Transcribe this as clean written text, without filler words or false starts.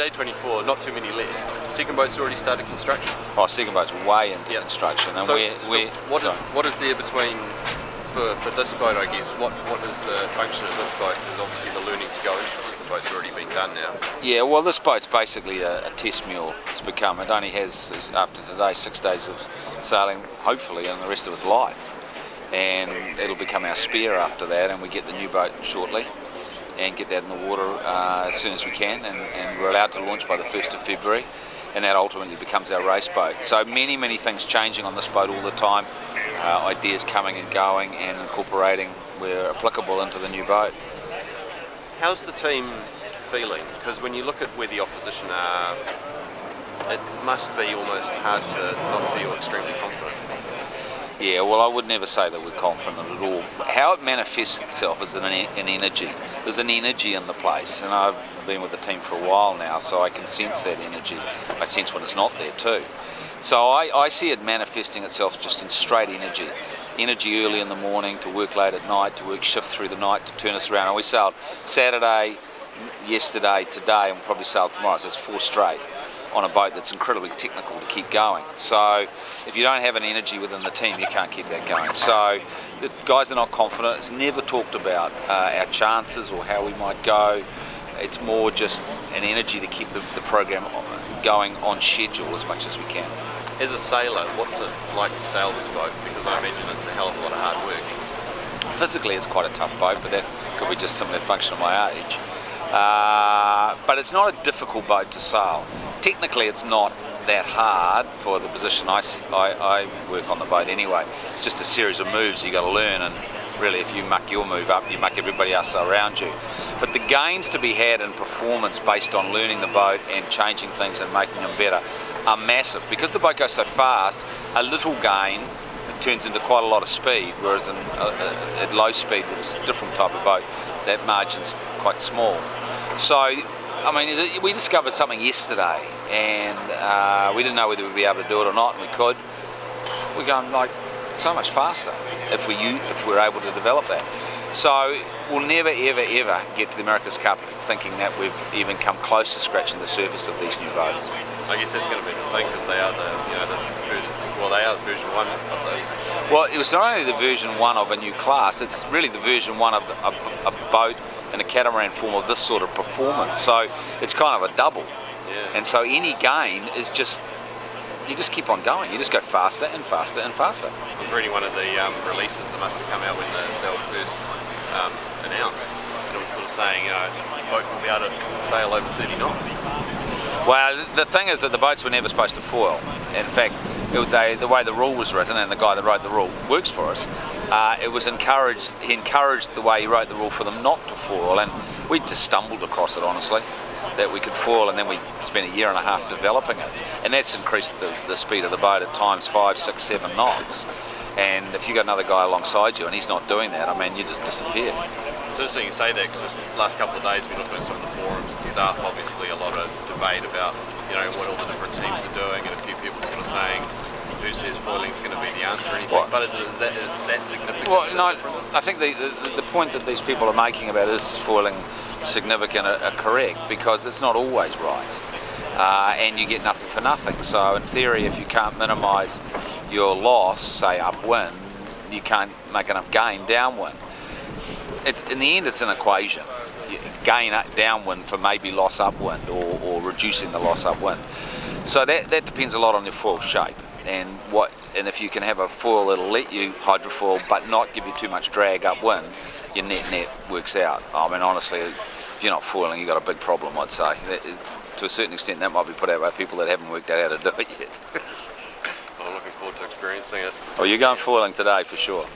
day 24, not too many left. Second boat's already started construction. Oh, second boat's way into construction, and what is there between for this boat? I guess what is the function of this boat? Because obviously the learning to go into the second boat's already been done now. Yeah, well, this boat's basically a test mule. It's become. It only has, after today, 6 days of sailing, hopefully, in the rest of its life, and it'll become our spare after that. And we get the new boat shortly, and get that in the water as soon as we can, and we're allowed to launch by the 1st of February, and that ultimately becomes our race boat. So many things changing on this boat all the time, ideas coming and going and incorporating where applicable into the new boat. How's the team feeling? Because when you look at where the opposition are, it must be almost hard to not feel extremely confident. Yeah, well, I would never say that we're confident at all. How it manifests itself is an energy. There's an energy in the place, and I've been with the team for a while now, so I can sense that energy. I sense when it's not there too. So I see it manifesting itself just in straight energy. Energy early in the morning, to work late at night, to work shift through the night, to turn us around. And we sailed Saturday, yesterday, today, and we'll probably sail tomorrow, so it's 4 straight on a boat that's incredibly technical to keep going. So if you don't have an energy within the team, you can't keep that going. So the guys are not confident. It's never talked about our chances or how we might go. It's more just an energy to keep the program going on schedule as much as we can. As a sailor, what's it like to sail this boat? Because I imagine it's a hell of a lot of hard work. Physically it's quite a tough boat, but that could be just simply a function of my age. But it's not a difficult boat to sail. Technically it's not that hard for the position I work on the boat anyway. It's just a series of moves you got to learn, and really if you muck your move up, you muck everybody else around you. But the gains to be had in performance based on learning the boat and changing things and making them better are massive. Because the boat goes so fast, a little gain turns into quite a lot of speed, whereas at low speed with a different type of boat, that margin's quite small. So, I mean, we discovered something yesterday, and we didn't know whether we'd be able to do it or not, and we could. We're going like so much faster if we're able to develop that. So we'll never ever get to the America's Cup thinking that we've even come close to scratching the surface of these new boats. I guess that's going to be the thing, because they are the first. Well, they are the version 1 of this. Well, it was not only the version 1 of a new class; it's really the version 1 of a boat in a catamaran form of this sort of performance. So it's kind of a double. Yeah. And so any gain is just, you just keep on going. You just go faster and faster and faster. I was reading one of the releases that must have come out when they were first announced, and it was sort of saying, the boat will be able to sail over 30 knots. Well, the thing is that the boats were never supposed to foil. In fact, the way the rule was written, and the guy that wrote the rule works for us, it was encouraged. He encouraged the way he wrote the rule for them not to foil, and we just stumbled across it, honestly, that we could foil, and then we spent a year and a half developing it, and that's increased the speed of the boat at times 5, 6, 7 knots. And if you got another guy alongside you and he's not doing that, I mean, you just disappear. It's interesting you say that, because the last couple of days we looked at some of the forums and stuff. Obviously a lot of debate about what all the different teams are doing, and a few people sort of saying who says foiling is going to be the answer or anything. What? But is that significant? Well, no, I think the point that these people are making about is foiling significant are correct, because it's not always right, and you get nothing for nothing. So in theory, if you can't minimise your loss, say upwind, you can't make enough gain downwind. It's in the end, it's an equation. You gain downwind for maybe loss upwind, or reducing the loss upwind. So that depends a lot on your foil shape, and if you can have a foil that'll let you hydrofoil but not give you too much drag upwind, your net works out. I mean, honestly, if you're not foiling, you've got a big problem, I'd say. To a certain extent, that might be put out by people that haven't worked out how to do it yet. I'm looking forward to experiencing it. Oh, you're going foiling today for sure.